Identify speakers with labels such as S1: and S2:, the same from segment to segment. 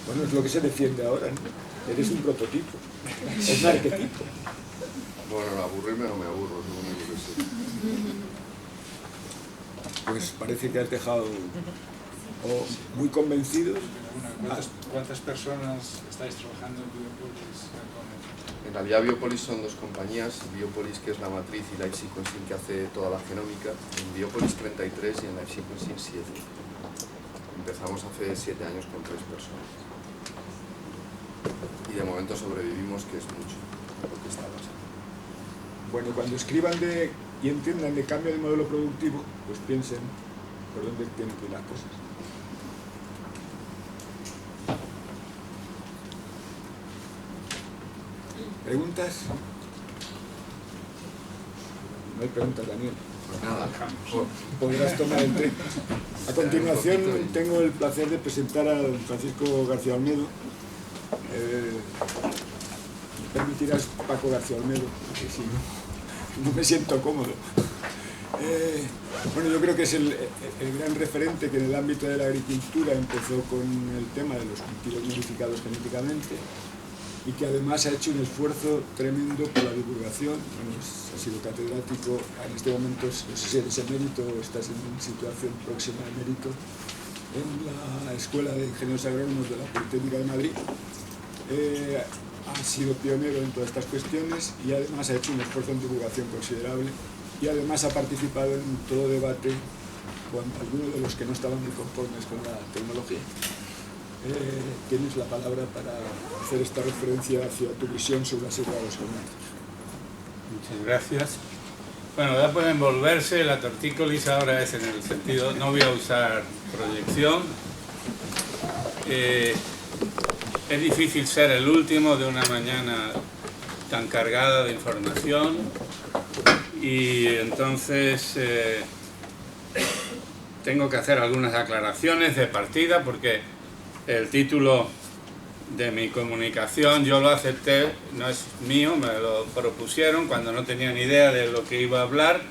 S1: Bueno, es lo que se defiende ahora, ¿no? Eres un prototipo, es un arquetipo.
S2: Bueno, aburrirme no me aburro, es lo único que sé.
S1: Pues parece que has dejado muy convencidos.
S3: ¿Cuántas personas estáis trabajando en Biopolis actualmente?
S2: En realidad Biopolis son dos compañías, Biopolis, que es la matriz, y Life Sequencing, que hace toda la genómica. En Biopolis 33 y en Life Sequencing 7. Empezamos hace 7 años con 3 personas. Y de momento sobrevivimos, que es mucho lo que está pasando.
S1: Bueno, cuando escriban y entiendan de cambio de modelo productivo, pues piensen por dónde tienen que ir las cosas. ¿Preguntas? No hay preguntas, Daniel.
S2: Pues nada,
S1: Podrás tomar el tren. A continuación tengo el placer de presentar a don Francisco García Olmedo. Me permitirás, Paco García Olmedo, porque si no me siento cómodo. Bueno, yo creo que es el gran referente que en el ámbito de la agricultura empezó con el tema de los cultivos modificados genéticamente y que además ha hecho un esfuerzo tremendo por la divulgación. Bueno, ha sido catedrático, en este momento no sé si eres emérito o estás en situación próxima a emérito en la Escuela de Ingenieros Agrónomos de la Politécnica de Madrid. Ha sido pionero en todas estas cuestiones y además ha hecho un esfuerzo en divulgación considerable y además ha participado en todo debate con algunos de los que no estaban muy conformes con la tecnología. Tienes la palabra para hacer esta referencia hacia tu visión sobre la seguridad de los alimentos.
S4: Muchas gracias. Bueno, ya pueden volverse, la tortícolis ahora es en el sentido, no voy a usar proyección. Es difícil ser el último de una mañana tan cargada de información y entonces tengo que hacer algunas aclaraciones de partida porque el título de mi comunicación yo lo acepté, no es mío, me lo propusieron cuando no tenía ni idea de lo que iba a hablar.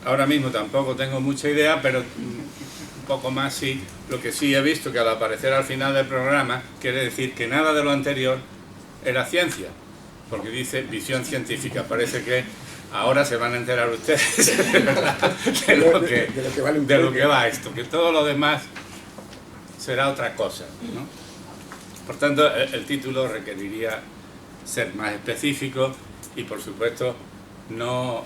S4: Ahora mismo tampoco tengo mucha idea, pero un poco más sí. Lo que sí he visto que al aparecer al final del programa quiere decir que nada de lo anterior era ciencia, porque dice visión científica. Parece que ahora se van a enterar ustedes de lo que va esto, que todo lo demás será otra cosa, ¿no? Por tanto, el título requeriría ser más específico y, por supuesto, no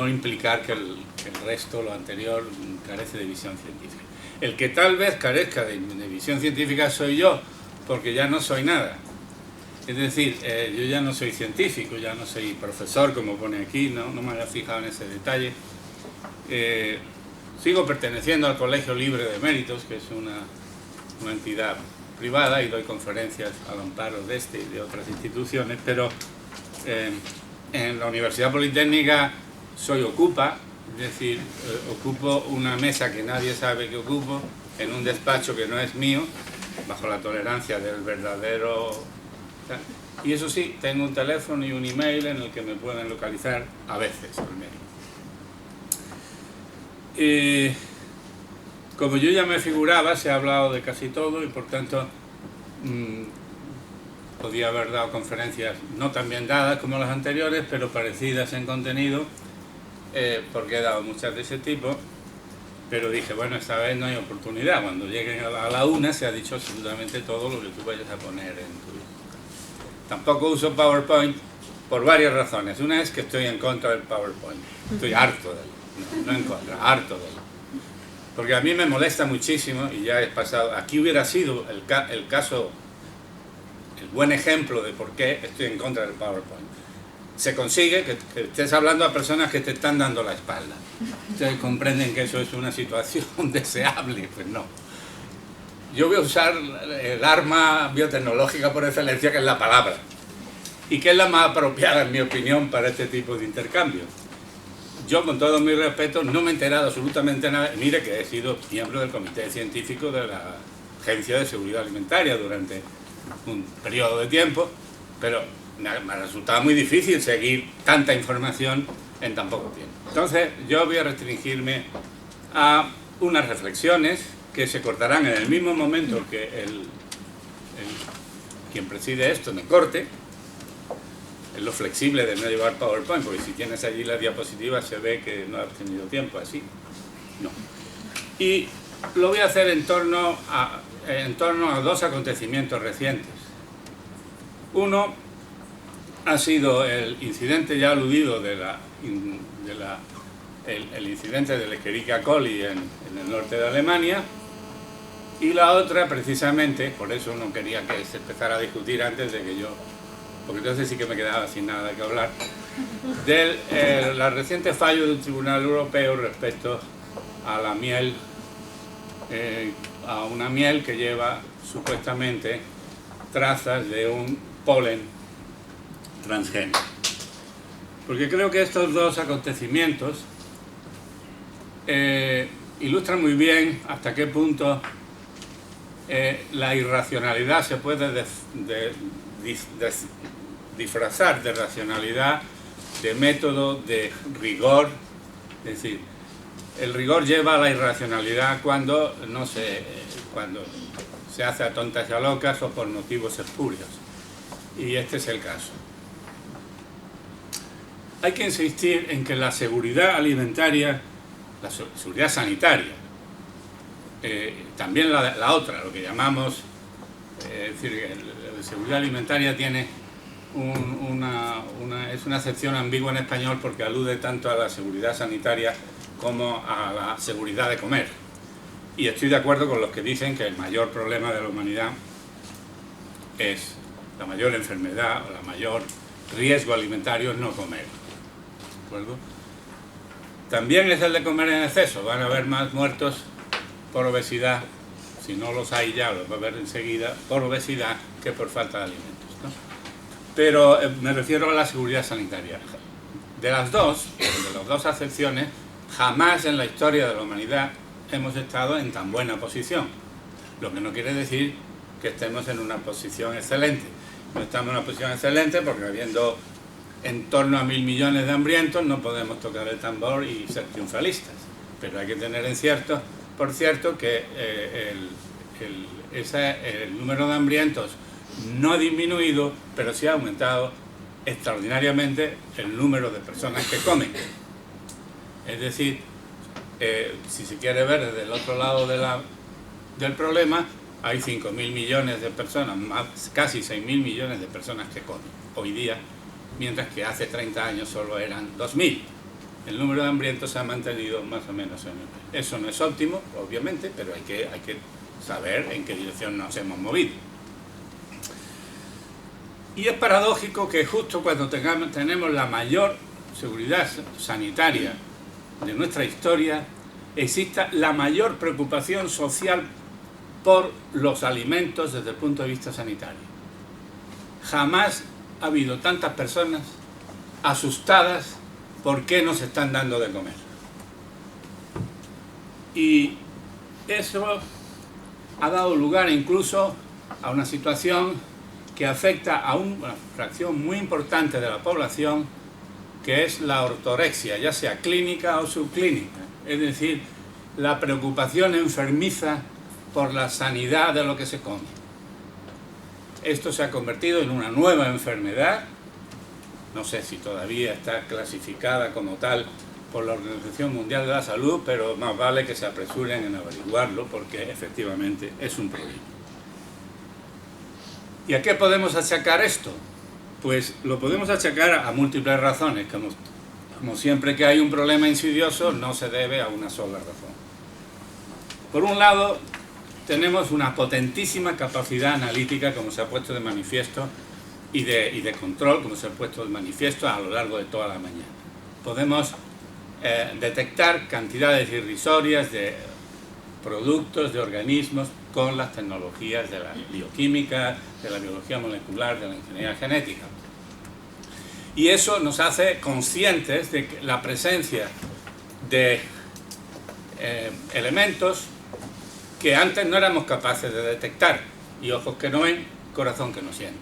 S4: implicar que el resto, lo anterior, carece de visión científica. El que tal vez carezca de visión científica soy yo, porque ya no soy nada. Es decir, yo ya no soy científico, ya no soy profesor, como pone aquí, no me había fijado en ese detalle. Sigo perteneciendo al Colegio Libre de Eméritos, que es una entidad privada, y doy conferencias al amparo de este y de otras instituciones, pero en la Universidad Politécnica soy ocupa, es decir, ocupo una mesa que nadie sabe que ocupo, en un despacho que no es mío, bajo la tolerancia del verdadero... Y eso sí, tengo un teléfono y un email en el que me pueden localizar a veces, al menos. Como yo ya me figuraba, se ha hablado de casi todo y por tanto podía haber dado conferencias no tan bien dadas como las anteriores, pero parecidas en contenido, porque he dado muchas de ese tipo, pero dije, bueno, esta vez no hay oportunidad. Cuando lleguen a la una se ha dicho absolutamente todo lo que tú vayas a poner en tu... Tampoco uso PowerPoint por varias razones. Una es que estoy en contra del PowerPoint. Estoy harto de él. No en contra, harto de él. Porque a mí me molesta muchísimo y ya he pasado... Aquí hubiera sido el caso, el buen ejemplo de por qué estoy en contra del PowerPoint. Se consigue que estés hablando a personas que te están dando la espalda. Ustedes comprenden que eso es una situación deseable. Pues no. Yo voy a usar el arma biotecnológica por excelencia, que es la palabra, y que es la más apropiada, en mi opinión, para este tipo de intercambio. Yo, con todo mi respeto, no me he enterado absolutamente nada. Mire que he sido miembro del comité científico de la Agencia de Seguridad Alimentaria durante un periodo de tiempo, pero me ha resultado muy difícil seguir tanta información en tan poco tiempo. Entonces, yo voy a restringirme a unas reflexiones que se cortarán en el mismo momento que quien preside esto me corte. Es lo flexible de no llevar PowerPoint, porque si tienes allí las diapositivas se ve que no has tenido tiempo, así. No. Y lo voy a hacer en torno a dos acontecimientos recientes. Uno ha sido el incidente ya aludido el incidente del Escherichia coli en el norte de Alemania, y la otra, precisamente, por eso no quería que se empezara a discutir antes de que yo, porque entonces sí que me quedaba sin nada que hablar, del reciente fallo del Tribunal Europeo respecto a la miel, a una miel que lleva supuestamente trazas de un polen transgénico. Porque creo que estos dos acontecimientos ilustran muy bien hasta qué punto la irracionalidad se puede disfrazar de racionalidad, de método, de rigor. Es decir, el rigor lleva a la irracionalidad cuando se hace a tontas y a locas o por motivos espurios. Y este es el caso. Hay que insistir en que la seguridad alimentaria, la seguridad sanitaria, también la otra, lo que llamamos, es decir, la seguridad alimentaria tiene es una acepción ambigua en español porque alude tanto a la seguridad sanitaria como a la seguridad de comer. Y estoy de acuerdo con los que dicen que el mayor problema de la humanidad es la mayor enfermedad o la mayor riesgo alimentario es no comer. ¿De acuerdo? También es el de comer en exceso. Van a haber más muertos por obesidad, si no los hay ya, los va a haber enseguida, por obesidad que por falta de alimentos, ¿no? Pero me refiero a la seguridad sanitaria. De las dos acepciones, jamás en la historia de la humanidad hemos estado en tan buena posición. Lo que no quiere decir que estemos en una posición excelente. No estamos en una posición excelente porque habiendo en torno a 1.000 millones de hambrientos no podemos tocar el tambor y ser triunfalistas. Pero hay que tener por cierto que el número de hambrientos no ha disminuido, pero sí ha aumentado extraordinariamente el número de personas que comen. Es decir, si se quiere ver desde el otro lado del problema, hay 5.000 millones de personas, casi 6.000 millones de personas que comen hoy día, mientras que hace 30 años solo eran 2.000. El número de hambrientos se ha mantenido más o menos en el medio. Eso no es óptimo, obviamente, pero hay que saber en qué dirección nos hemos movido. Y es paradójico que justo cuando tenemos la mayor seguridad sanitaria de nuestra historia, exista la mayor preocupación social por los alimentos desde el punto de vista sanitario. Jamás ha habido tantas personas asustadas por qué nos están dando de comer. Y eso ha dado lugar incluso a una situación que afecta a una fracción muy importante de la población, que es la ortorexia, ya sea clínica o subclínica, es decir, la preocupación enfermiza por la sanidad de lo que se come. Esto se ha convertido en una nueva enfermedad, no sé si todavía está clasificada como tal por la Organización Mundial de la Salud, pero más vale que se apresuren en averiguarlo porque efectivamente es un problema. ¿Y a qué podemos achacar esto? Pues lo podemos achacar a múltiples razones, como siempre que hay un problema insidioso no se debe a una sola razón. Por un lado, tenemos una potentísima capacidad analítica, como se ha puesto de manifiesto, y de control, como se ha puesto de manifiesto a lo largo de toda la mañana. Podemos detectar cantidades irrisorias de productos, de organismos, con las tecnologías de la bioquímica, de la biología molecular, de la ingeniería genética. Y eso nos hace conscientes de que la presencia de elementos que antes no éramos capaces de detectar, y ojos que no ven, corazón que no siente.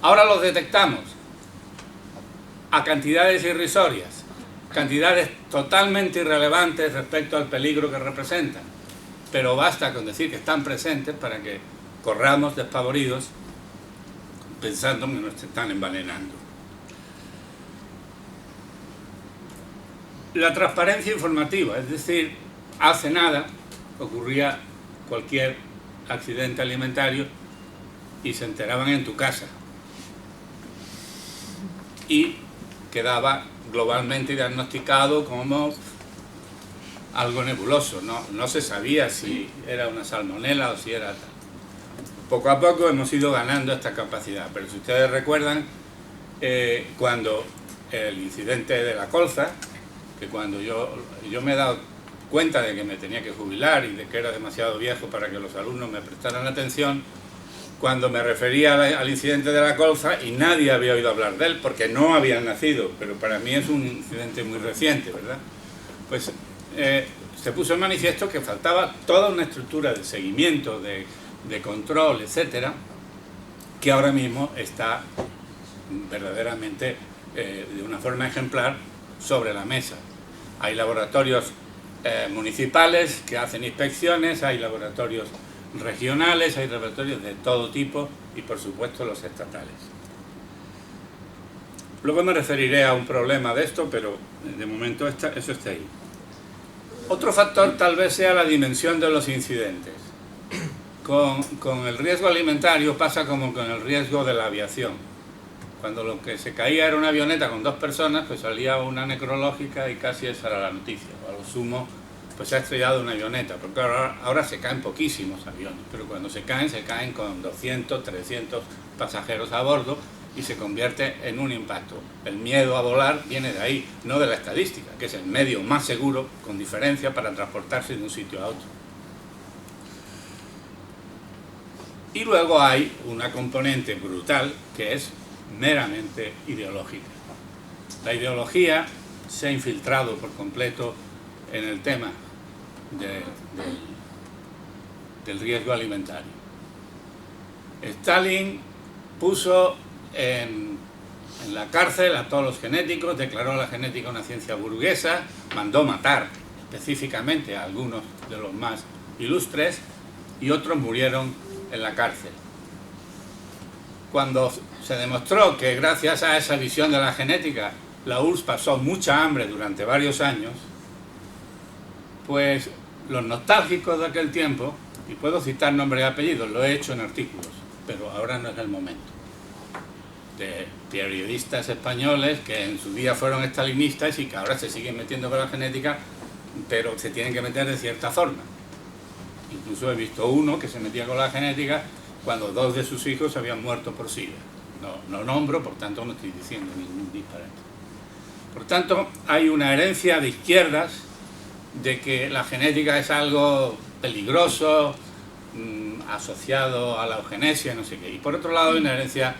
S4: Ahora los detectamos a cantidades irrisorias, cantidades totalmente irrelevantes respecto al peligro que representan, pero basta con decir que están presentes para que corramos despavoridos pensando que nos están envenenando. La transparencia informativa, es decir, hace nada ocurría cualquier accidente alimentario y se enteraban en tu casa y quedaba globalmente diagnosticado como algo nebuloso, no se sabía si era una salmonela o si era tal. Poco a poco hemos ido ganando esta capacidad, pero si ustedes recuerdan, cuando el incidente de la colza, que cuando yo me he dado cuenta de que me tenía que jubilar y de que era demasiado viejo para que los alumnos me prestaran atención, cuando me refería al incidente de la colza y nadie había oído hablar de él porque no habían nacido, pero para mí es un incidente muy reciente, ¿verdad? Pues se puso en manifiesto que faltaba toda una estructura de seguimiento, de control, etcétera, que ahora mismo está verdaderamente de una forma ejemplar sobre la mesa. Hay laboratorios municipales que hacen inspecciones, hay laboratorios regionales, hay laboratorios de todo tipo y por supuesto los estatales. Luego me referiré a un problema de esto, pero de momento eso está ahí. Otro factor tal vez sea la dimensión de los incidentes. Con el riesgo alimentario pasa como con el riesgo de la aviación. Cuando lo que se caía era una avioneta con 2 personas, pues salía una necrológica y casi esa era la noticia. O a lo sumo, pues se ha estrellado una avioneta, porque ahora se caen poquísimos aviones, pero cuando se caen con 200, 300 pasajeros a bordo y se convierte en un impacto. El miedo a volar viene de ahí, no de la estadística, que es el medio más seguro, con diferencia, para transportarse de un sitio a otro. Y luego hay una componente brutal que es meramente ideológica. La ideología se ha infiltrado por completo en el tema del riesgo alimentario. Stalin puso en la cárcel a todos los genéticos, declaró la genética una ciencia burguesa, mandó matar específicamente a algunos de los más ilustres y otros murieron en la cárcel. Cuando se demostró que gracias a esa visión de la genética la URSS pasó mucha hambre durante varios años, pues los nostálgicos de aquel tiempo, y puedo citar nombres y apellidos, lo he hecho en artículos, pero ahora no es el momento, de periodistas españoles que en su día fueron estalinistas y que ahora se siguen metiendo con la genética, pero se tienen que meter de cierta forma. Incluso he visto uno que se metía con la genética cuando 2 de sus hijos habían muerto por SIDA. No nombro, por tanto no estoy diciendo ningún disparate. Por tanto, hay una herencia de izquierdas de que la genética es algo peligroso, asociado a la eugenesia, no sé qué. Y por otro lado hay una herencia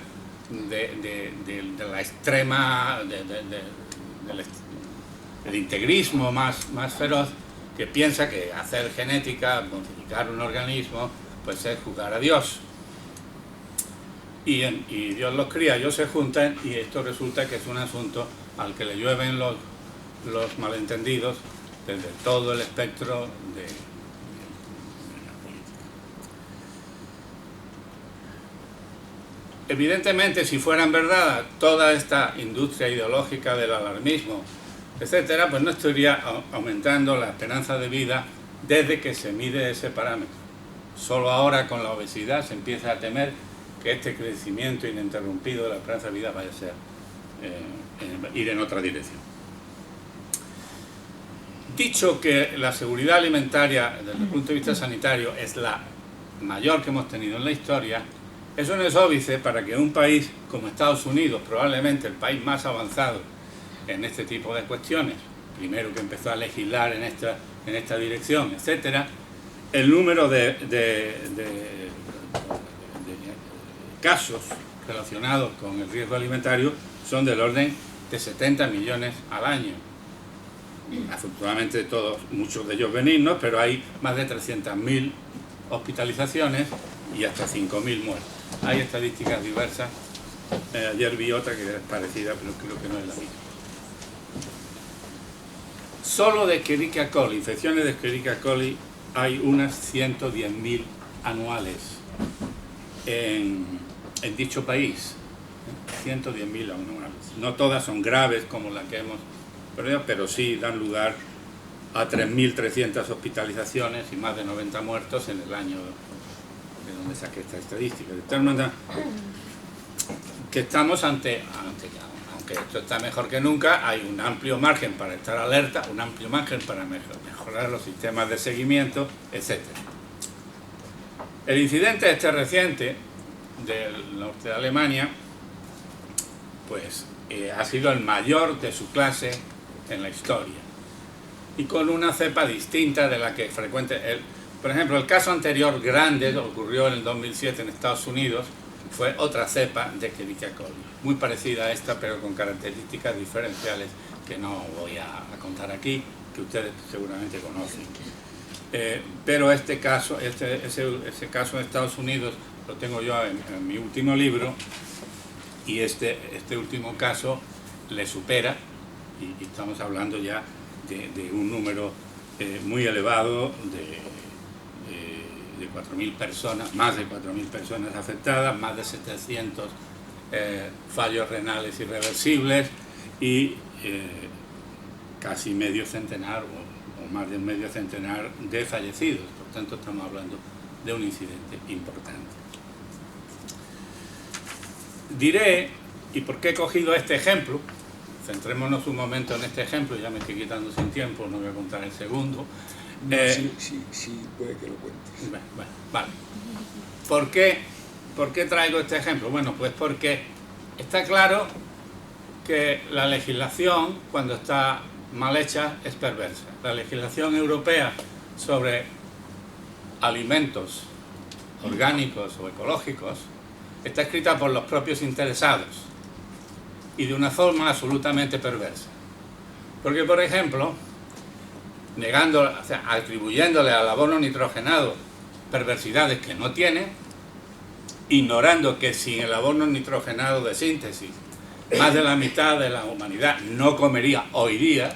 S4: de la extrema, del integrismo más feroz, que piensa que hacer genética, modificar un organismo, pues es jugar a Dios. Y Dios los cría, ellos se juntan y esto resulta que es un asunto al que le llueven los malentendidos desde todo el espectro de la política. Evidentemente, si fuera en verdad toda esta industria ideológica del alarmismo, etcétera, pues no estaría aumentando la esperanza de vida desde que se mide ese parámetro. Solo ahora con la obesidad se empieza a temer que este crecimiento ininterrumpido de la esperanza de vida vaya a ser ir en otra dirección. Dicho que la seguridad alimentaria desde el punto de vista sanitario es la mayor que hemos tenido en la historia, eso no es óbice para que un país como Estados Unidos, probablemente el país más avanzado en este tipo de cuestiones, primero que empezó a legislar en esta dirección, etcétera, el número de casos relacionados con el riesgo alimentario son del orden de 70 millones al año. Afortunadamente muchos de ellos benignos, pero hay más de 300.000 hospitalizaciones y hasta 5.000 muertes. Hay estadísticas diversas. Ayer vi otra que es parecida, pero creo que no es la misma. Solo de Escherichia coli, infecciones de Escherichia coli, hay unas 110.000 anuales. en dicho país. 110.000 anuales. No todas son graves como la que hemos perdido, pero sí dan lugar a 3.300 hospitalizaciones y más de 90 muertos en el año de donde saqué esta estadística. De tal manera que estamos ante aunque esto está mejor que nunca, hay un amplio margen para estar alerta, un amplio margen para mejorar los sistemas de seguimiento, etc. El incidente este reciente del norte de Alemania pues ha sido el mayor de su clase en la historia y con una cepa distinta de la que por ejemplo, el caso anterior grande ocurrió en el 2007 en Estados Unidos, fue otra cepa de Escherichia coli, muy parecida a esta pero con características diferenciales que no voy a contar aquí, que ustedes seguramente conocen. Pero ese caso de Estados Unidos lo tengo yo en mi último libro, y este último caso le supera, y estamos hablando ya de un número muy elevado de 4.000 personas, más de 4.000 personas afectadas, más de 700 fallos renales irreversibles y casi medio centenar o más de medio centenar de fallecidos. Por tanto, estamos hablando de un incidente importante. Diré, ¿y por qué he cogido este ejemplo? Centrémonos un momento en este ejemplo, ya me estoy quitando sin tiempo, no voy a contar el segundo.
S1: No, sí, puede que lo cuentes.
S4: Vale. ¿Por qué traigo este ejemplo? Bueno, pues porque está claro que la legislación, cuando está mal hecha, es perversa. La legislación europea sobre alimentos orgánicos o ecológicos está escrita por los propios interesados y de una forma absolutamente perversa. Porque, por ejemplo, atribuyéndole al abono nitrogenado perversidades que no tiene, ignorando que sin el abono nitrogenado de síntesis más de la mitad de la humanidad no comería hoy día,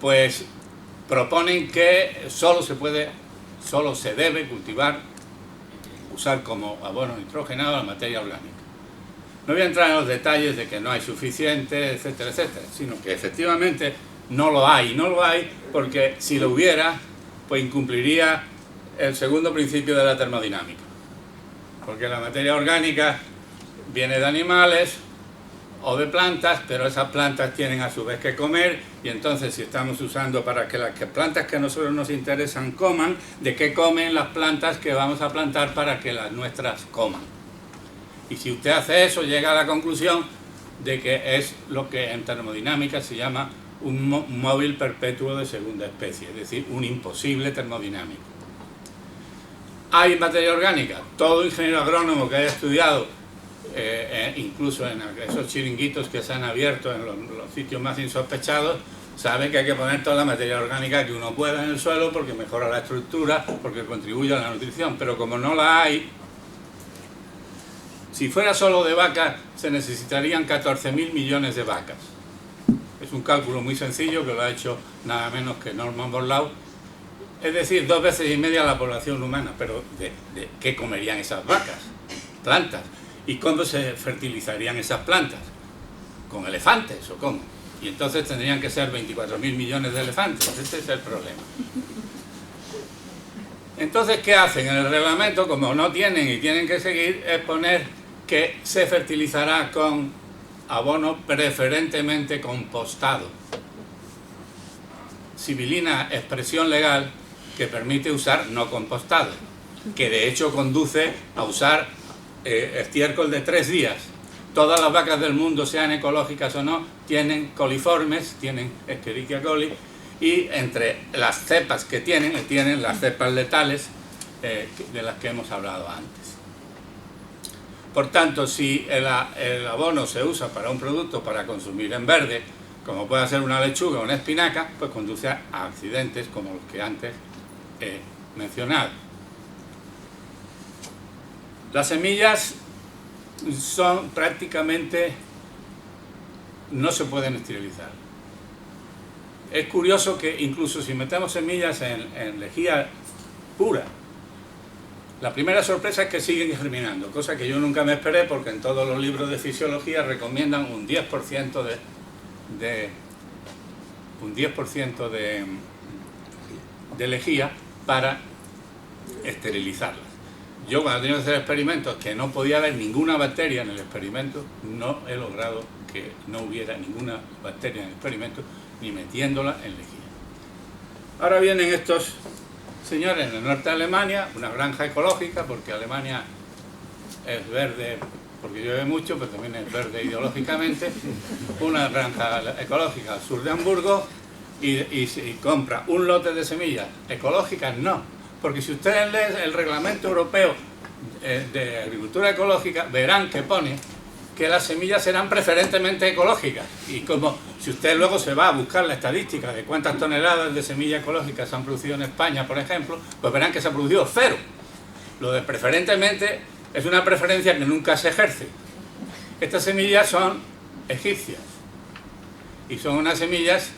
S4: pues proponen que solo se debe cultivar, usar como abono nitrogenado la materia orgánica. No voy a entrar en los detalles de que no hay suficiente, etcétera, etcétera, sino que efectivamente no lo hay porque si lo hubiera, pues incumpliría el segundo principio de la termodinámica. Porque la materia orgánica viene de animales o de plantas, pero esas plantas tienen a su vez que comer, y entonces si estamos usando para que las plantas que a nosotros nos interesan coman, ¿de qué comen las plantas que vamos a plantar para que las nuestras coman? Y si usted hace eso, llega a la conclusión de que es lo que en termodinámica se llama un móvil perpetuo de segunda especie, es decir, un imposible termodinámico. ¿Hay materia orgánica? Todo ingeniero agrónomo que haya estudiado, incluso en esos chiringuitos que se han abierto en los sitios más insospechados, sabe que hay que poner toda la materia orgánica que uno pueda en el suelo porque mejora la estructura, porque contribuye a la nutrición, pero como no la hay, si fuera solo de vacas, se necesitarían 14.000 millones de vacas. Es un cálculo muy sencillo que lo ha hecho nada menos que Norman Borlaug. Es decir, 2 veces y media la población humana. Pero ¿de qué comerían esas vacas? Plantas. ¿Y cómo se fertilizarían esas plantas? ¿Con elefantes o cómo? Y entonces tendrían que ser 24.000 millones de elefantes. Ese es el problema. Entonces, ¿qué hacen? En el reglamento, como no tienen y tienen que seguir, es poner que se fertilizará con abono preferentemente compostado. Sibilina, expresión legal que permite usar no compostado, que de hecho conduce a usar estiércol de 3 días. Todas las vacas del mundo, sean ecológicas o no, tienen coliformes, tienen Escherichia coli, y entre las cepas que tienen las cepas letales de las que hemos hablado antes. Por tanto, si el abono se usa para un producto para consumir en verde, como puede ser una lechuga o una espinaca, pues conduce a accidentes como los que antes he mencionado. Las semillas son prácticamente, no se pueden esterilizar. Es curioso que incluso si metemos semillas en lejía pura, La primera sorpresa es que siguen germinando, cosa que yo nunca me esperé, porque en todos los libros de fisiología recomiendan un 10% de lejía para esterilizarlas. Yo, cuando he tenido que hacer experimentos que no podía haber ninguna bacteria en el experimento, no he logrado que no hubiera ninguna bacteria en el experimento, ni metiéndola en lejía. Ahora vienen estos señores en el norte de Alemania, una granja ecológica, porque Alemania es verde porque llueve mucho, pero también es verde ideológicamente, una granja ecológica al sur de Hamburgo, y compra un lote de semillas ecológicas. No, porque si ustedes leen el reglamento europeo de agricultura ecológica, verán que pone que las semillas serán preferentemente ecológicas, y como si usted luego se va a buscar la estadística de cuántas toneladas de semillas ecológicas se han producido en España, por ejemplo, pues verán que se ha producido 0. Lo de preferentemente es una preferencia que nunca se ejerce. Estas semillas son egipcias y son unas semillas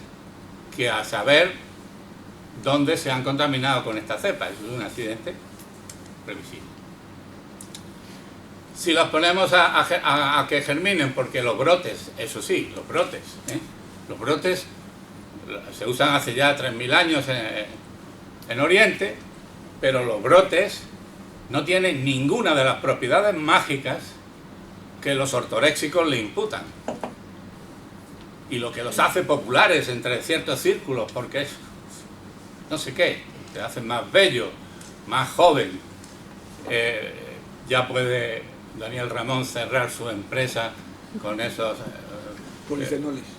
S4: que, a saber dónde se han contaminado con esta cepa, eso es un accidente previsible. Si los ponemos a que germinen, porque los brotes, eso sí, los brotes se usan hace ya 3000 años en Oriente, pero los brotes no tienen ninguna de las propiedades mágicas que los ortoréxicos le imputan. Y lo que los hace populares entre ciertos círculos, porque es no sé qué, te hacen más bello, más joven, ya puede Daniel Ramón cerrar su empresa con esos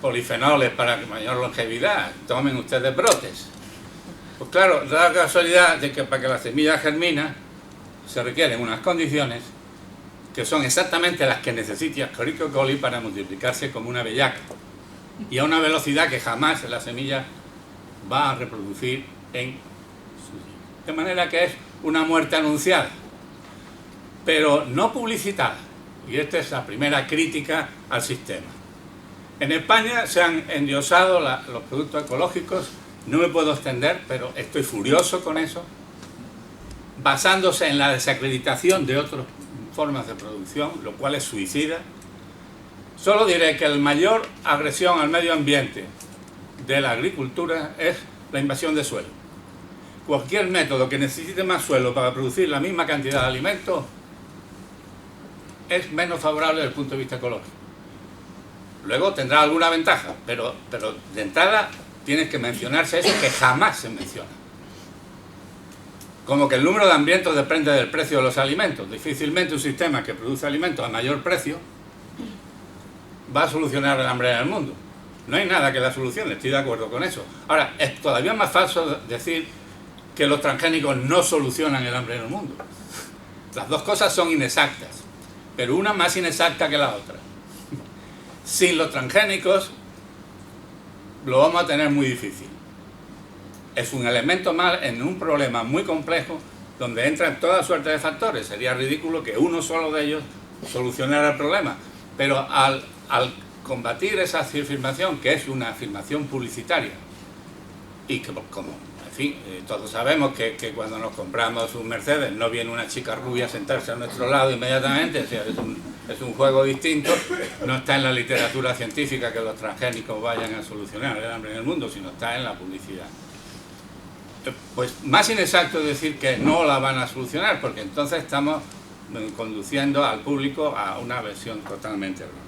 S4: polifenoles para mayor longevidad. Tomen ustedes brotes. Pues claro, da la casualidad de que para que la semilla germina se requieren unas condiciones que son exactamente las que necesita Escherichia coli para multiplicarse como una bellaca, y a una velocidad que jamás la semilla va a reproducir en su... De manera que es una muerte anunciada, pero no publicitada, y esta es la primera crítica al sistema. En España se han endiosado los productos ecológicos, no me puedo extender, pero estoy furioso con eso, basándose en la desacreditación de otras formas de producción, lo cual es suicida. Solo diré que la mayor agresión al medio ambiente de la agricultura es la invasión de suelo. Cualquier método que necesite más suelo para producir la misma cantidad de alimentos es menos favorable desde el punto de vista ecológico. Luego tendrá alguna ventaja, pero de entrada tienes que mencionarse eso que jamás se menciona. Como que el número de hambrientos depende del precio de los alimentos. Difícilmente un sistema que produce alimentos a mayor precio va a solucionar el hambre en el mundo. No hay nada que la solucione, estoy de acuerdo con eso. Ahora, es todavía más falso decir que los transgénicos no solucionan el hambre en el mundo. Las dos cosas son inexactas, pero una más inexacta que la otra. Sin los transgénicos lo vamos a tener muy difícil. Es un elemento más en un problema muy complejo donde entran toda suerte de factores. Sería ridículo que uno solo de ellos solucionara el problema, pero al combatir esa afirmación, que es una afirmación publicitaria, y que, como, en fin, todos sabemos que cuando nos compramos un Mercedes no viene una chica rubia a sentarse a nuestro lado inmediatamente, o sea, es un juego distinto, no está en la literatura científica que los transgénicos vayan a solucionar el hambre en el mundo, sino está en la publicidad. Pues más inexacto es decir que no la van a solucionar, porque entonces estamos conduciendo al público a una versión totalmente errónea.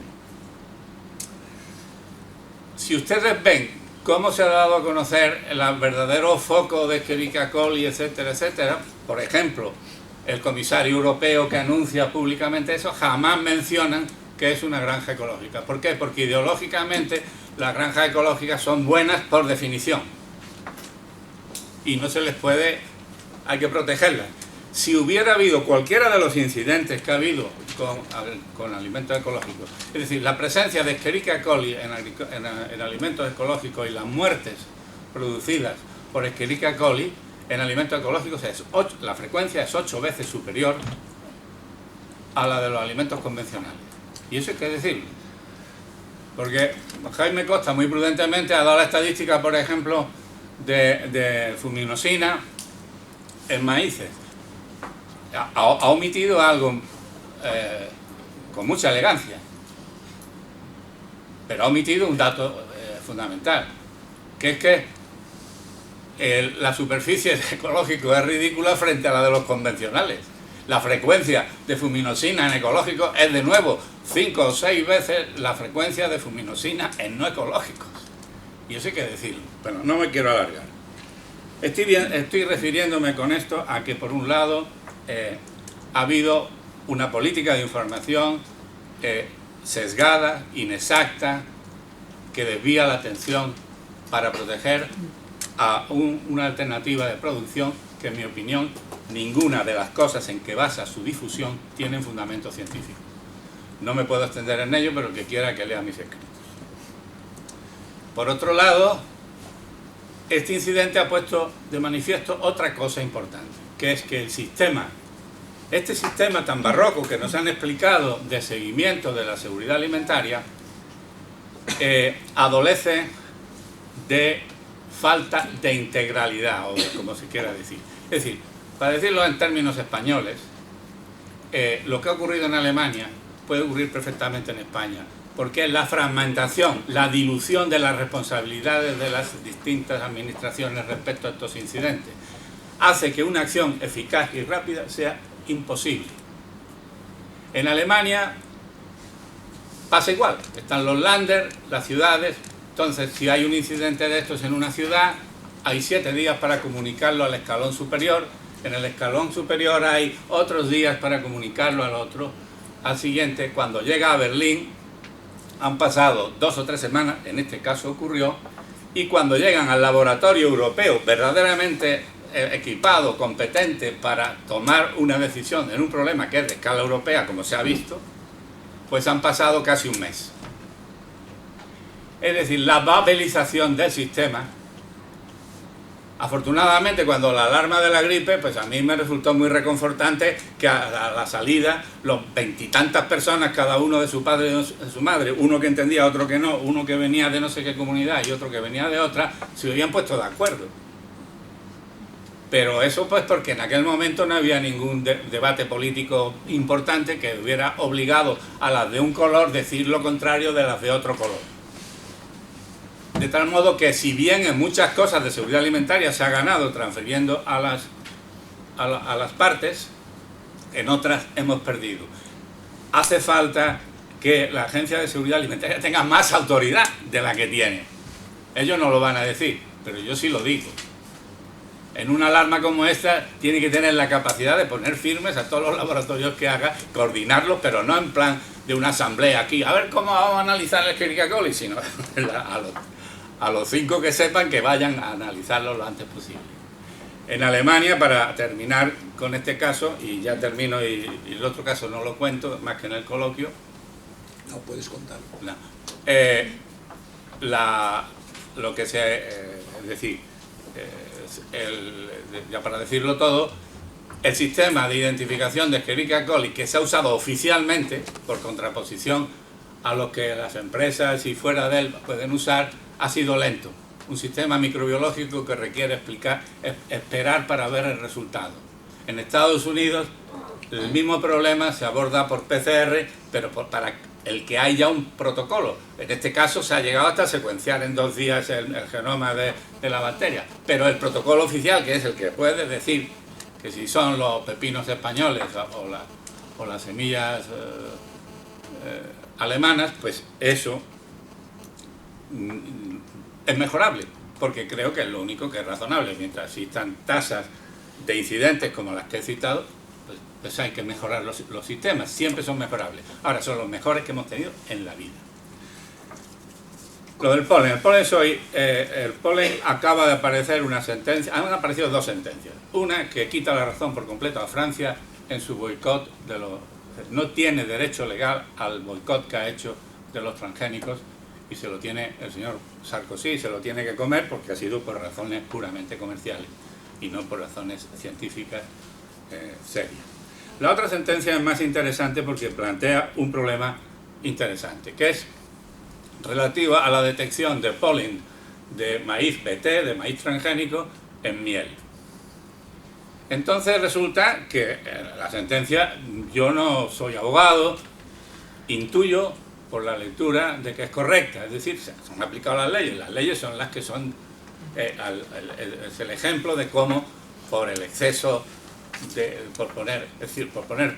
S4: Si ustedes ven cómo se ha dado a conocer el verdadero foco de Escherichia coli, etcétera, etcétera, por ejemplo, el comisario europeo que anuncia públicamente eso, jamás mencionan que es una granja ecológica. ¿Por qué? Porque ideológicamente las granjas ecológicas son buenas por definición y no se les puede, hay que protegerlas. Si hubiera habido cualquiera de los incidentes que ha habido con alimentos ecológicos, es decir, la presencia de Escherichia coli en alimentos ecológicos y las muertes producidas por Escherichia coli en alimentos ecológicos, la frecuencia es 8 veces superior a la de los alimentos convencionales. Y eso hay que decirlo. Porque Jaime Costa muy prudentemente ha dado la estadística, por ejemplo, de fuminosina en maíces. ha omitido algo con mucha elegancia, pero ha omitido un dato fundamental, que es que la superficie de ecológico es ridícula frente a la de los convencionales. La frecuencia de fuminosina en ecológicos es de nuevo 5 o 6 veces la frecuencia de fuminosina en no ecológicos. Y eso hay que decirlo, pero no me quiero alargar. Estoy refiriéndome con esto a que, por un lado, ha habido una política de información sesgada, inexacta, que desvía la atención para proteger a una alternativa de producción que, en mi opinión, ninguna de las cosas en que basa su difusión tienen fundamento científico. No me puedo extender en ello, pero el que quiera que lea mis escritos. Por otro lado, este incidente ha puesto de manifiesto otra cosa importante, que es que este sistema tan barroco que nos han explicado de seguimiento de la seguridad alimentaria, adolece de falta de integralidad, o de como se quiera decir. Es decir, para decirlo en términos españoles, lo que ha ocurrido en Alemania puede ocurrir perfectamente en España, porque la fragmentación, la dilución de las responsabilidades de las distintas administraciones respecto a estos incidentes hace que una acción eficaz y rápida sea imposible. En Alemania pasa igual, están los Länder, las ciudades. Entonces, si hay un incidente de estos en una ciudad, hay 7 días para comunicarlo al escalón superior. En el escalón superior hay otros días para comunicarlo al siguiente. Cuando llega a Berlín, han pasado 2 o 3 semanas, en este caso ocurrió, y cuando llegan al laboratorio europeo, verdaderamente equipado, competente para tomar una decisión en un problema que es de escala europea, como se ha visto, pues han pasado casi un mes. Es decir, la babelización del sistema. Afortunadamente, cuando la alarma de la gripe, pues a mí me resultó muy reconfortante que a la salida los 20 y tantas personas, cada uno de su padre y de su madre, uno que entendía, otro que no, uno que venía de no sé qué comunidad y otro que venía de otra, se habían puesto de acuerdo. Pero eso pues porque en aquel momento no había ningún debate político importante que hubiera obligado a las de un color decir lo contrario de las de otro color. De tal modo que, si bien en muchas cosas de seguridad alimentaria se ha ganado transfiriendo a las partes, en otras hemos perdido. Hace falta que la Agencia de Seguridad Alimentaria tenga más autoridad de la que tiene. Ellos no lo van a decir, pero yo sí lo digo. En una alarma como esta tiene que tener la capacidad de poner firmes a todos los laboratorios que haga, coordinarlos, pero no en plan de una asamblea aquí, a ver cómo vamos a analizar el Escherichia coli, sino a los 5 que sepan que vayan a analizarlo lo antes posible. En Alemania, para terminar con este caso, y ya termino, y el otro caso no lo cuento, más que en el coloquio.
S1: No puedes contarlo.
S4: No. Lo que se... es decir, ya para decirlo todo, el sistema de identificación de Escherichia coli que se ha usado oficialmente, por contraposición a lo que las empresas y fuera de él pueden usar, ha sido lento. Un sistema microbiológico que requiere esperar para ver el resultado. En Estados Unidos el mismo problema se aborda por PCR, pero para el que hay ya un protocolo. En este caso se ha llegado hasta secuenciar en 2 días el genoma de la bacteria. Pero el protocolo oficial, que es el que puede decir que si son los pepinos españoles o las semillas alemanas, pues eso es mejorable, porque creo que es lo único que es razonable. Mientras existan tasas de incidentes como las que he citado, pues hay que mejorar los sistemas, siempre son mejorables. Ahora son los mejores que hemos tenido en la vida. Lo del polen. El polen acaba de aparecer una sentencia, han aparecido 2 sentencias. Una que quita la razón por completo a Francia en su boicot de los... No tiene derecho legal al boicot que ha hecho de los transgénicos, y se lo tiene el señor Sarkozy, se lo tiene que comer porque ha sido por razones puramente comerciales y no por razones científicas serias. La otra sentencia es más interesante porque plantea un problema interesante, que es relativo a la detección de polen de maíz BT, de maíz transgénico, en miel. Entonces resulta que la sentencia, yo no soy abogado, intuyo por la lectura de que es correcta, es decir, se han aplicado las leyes son las que son, es el ejemplo de cómo por el exceso, por poner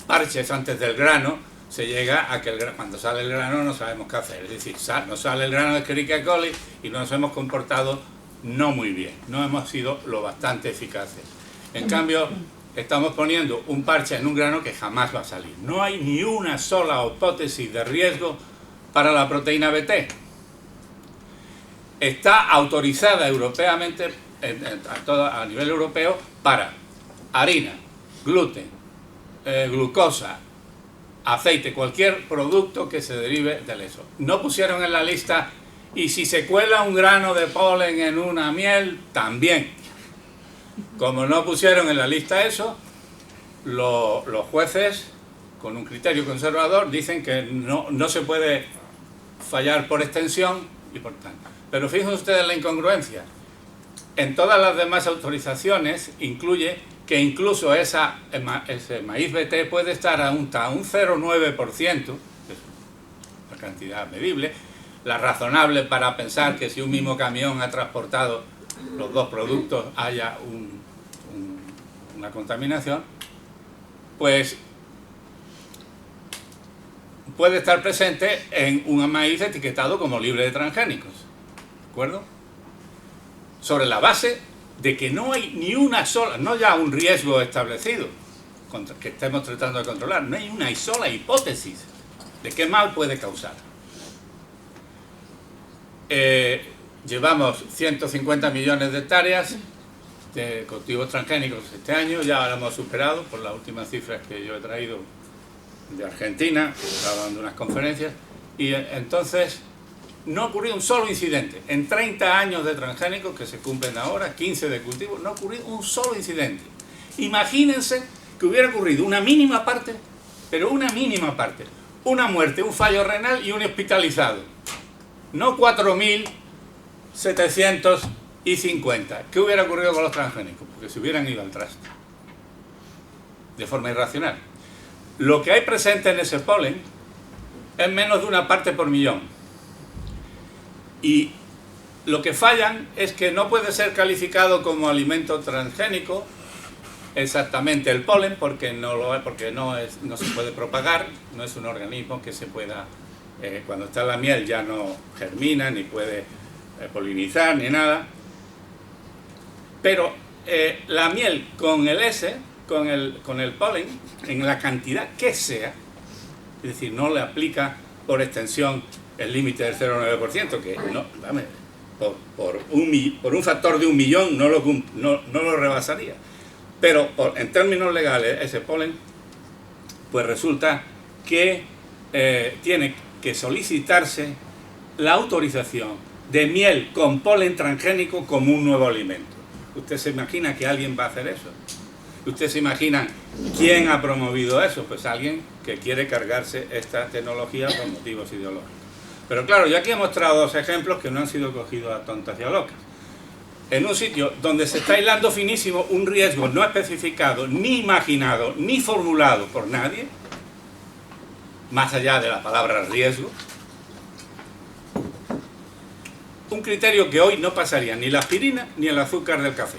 S4: parches antes del grano, se llega a que cuando sale el grano no sabemos qué hacer, es decir, nos sale el grano de Escherichia coli y nos hemos comportado no muy bien, no hemos sido lo bastante eficaces. En cambio, estamos poniendo un parche en un grano que jamás va a salir. No hay ni una sola hipótesis de riesgo para la proteína BT. Está autorizada europeamente, a nivel europeo, para harina, gluten, glucosa, aceite, cualquier producto que se derive del eso. No pusieron en la lista, y si se cuela un grano de polen en una miel, también. Como no pusieron en la lista eso, los jueces, con un criterio conservador, dicen que no se puede fallar por extensión y por tanto. Pero fíjense ustedes la incongruencia. En todas las demás autorizaciones incluye que incluso ese maíz BT puede estar a un 0,9%, que es una cantidad medible, la razonable para pensar que si un mismo camión ha transportado los dos productos haya una contaminación, pues puede estar presente en un maíz etiquetado como libre de transgénicos, ¿de acuerdo? Sobre la base de que no hay ni una sola, no ya un riesgo establecido que estemos tratando de controlar, no hay una sola hipótesis de qué mal puede causar. Llevamos 150 millones de hectáreas de cultivos transgénicos este año, ya lo hemos superado por las últimas cifras que yo he traído de Argentina, que estaba dando unas conferencias, y entonces no ha ocurrido un solo incidente. En 30 años de transgénicos que se cumplen ahora, 15 de cultivo, no ha ocurrido un solo incidente. Imagínense que hubiera ocurrido una mínima parte, pero una mínima parte, una muerte, un fallo renal y un hospitalizado. No 4.750. ¿Qué hubiera ocurrido con los transgénicos? Porque se hubieran ido al traste. De forma irracional. Lo que hay presente en ese polen es menos de una parte por millón. Y lo que fallan es que no puede ser calificado como alimento transgénico exactamente el polen, porque no se puede propagar, no es un organismo que se pueda... cuando está en la miel ya no germina, ni puede polinizar, ni nada. Pero la miel con el S, con el polen, en la cantidad que sea, es decir, no le aplica por extensión el límite del 0,9%, que no, por un factor de 1 millón no lo rebasaría. Pero en términos legales, ese polen, pues resulta que tiene que solicitarse la autorización de miel con polen transgénico como un nuevo alimento. ¿Usted se imagina que alguien va a hacer eso? ¿Usted se imagina quién ha promovido eso? Pues alguien que quiere cargarse esta tecnología por motivos ideológicos. Pero claro, yo aquí he mostrado dos ejemplos que no han sido cogidos a tontas y a locas. En un sitio donde se está hilando finísimo un riesgo no especificado, ni imaginado, ni formulado por nadie, más allá de la palabra riesgo, un criterio que hoy no pasaría ni la aspirina ni el azúcar del café.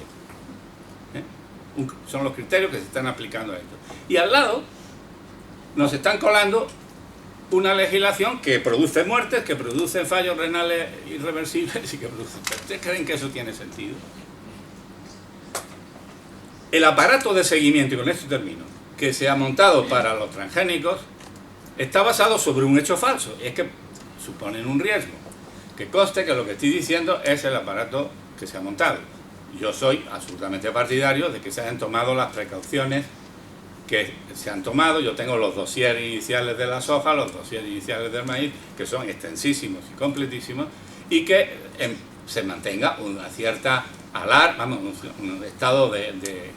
S4: Son los criterios que se están aplicando a esto. Y al lado nos están colando una legislación que produce muertes, que produce fallos renales irreversibles y que produce... ¿Ustedes creen que eso tiene sentido? El aparato de seguimiento, y con esto termino, que se ha montado para los transgénicos está basado sobre un hecho falso, y es que suponen un riesgo. Que conste que lo que estoy diciendo es el aparato que se ha montado. Yo soy absolutamente partidario de que se hayan tomado las precauciones que se han tomado. Yo tengo los dosieres iniciales de la soja, los dosieres iniciales del maíz, que son extensísimos y completísimos, y que se mantenga una cierta alarma, un estado de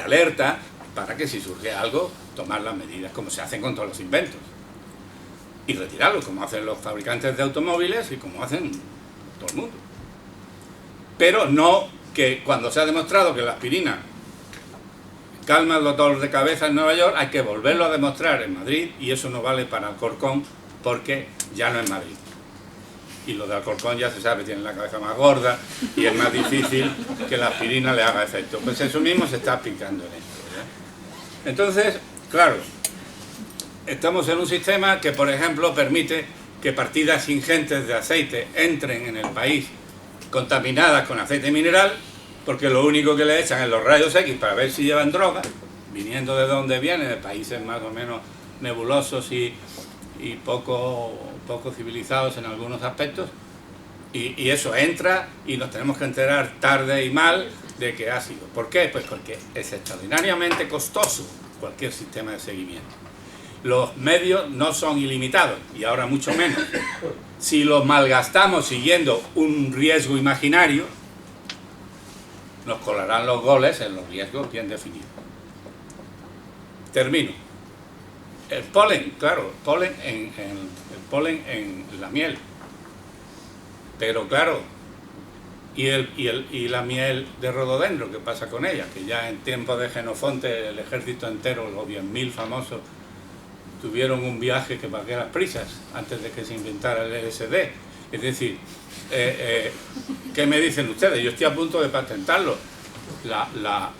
S4: alerta, para que si surge algo, tomar las medidas, como se hacen con todos los inventos. Y retirarlos, como hacen los fabricantes de automóviles y como hacen todo el mundo. Pero no que cuando se ha demostrado que la aspirina calma los dolores de cabeza en Nueva York, hay que volverlo a demostrar en Madrid, y eso no vale para Alcorcón porque ya no es Madrid. Y lo de Alcorcón ya se sabe, tiene la cabeza más gorda y es más difícil que la aspirina le haga efecto. Pues eso mismo se está aplicando en esto, ¿verdad? Entonces, claro, estamos en un sistema que, por ejemplo, permite que partidas ingentes de aceite entren en el país contaminadas con aceite mineral, porque lo único que le echan es los rayos X para ver si llevan droga, viniendo de donde vienen, de países más o menos nebulosos y poco civilizados en algunos aspectos, y eso entra y nos tenemos que enterar tarde y mal de que ha sido. ¿Por qué? Pues porque es extraordinariamente costoso cualquier sistema de seguimiento. Los medios no son ilimitados, y ahora mucho menos. Si los malgastamos siguiendo un riesgo imaginario, nos colarán los goles en los riesgos bien definidos. Termino. El polen, claro, el polen en la miel. Pero claro, y la miel de rododendro, ¿qué pasa con ella? Que ya en tiempos de Jenofonte el ejército entero, los 10.000 famosos, tuvieron un viaje que pagué las prisas antes de que se inventara el LSD. Es decir, ¿qué me dicen ustedes? Yo estoy a punto de patentarlo. La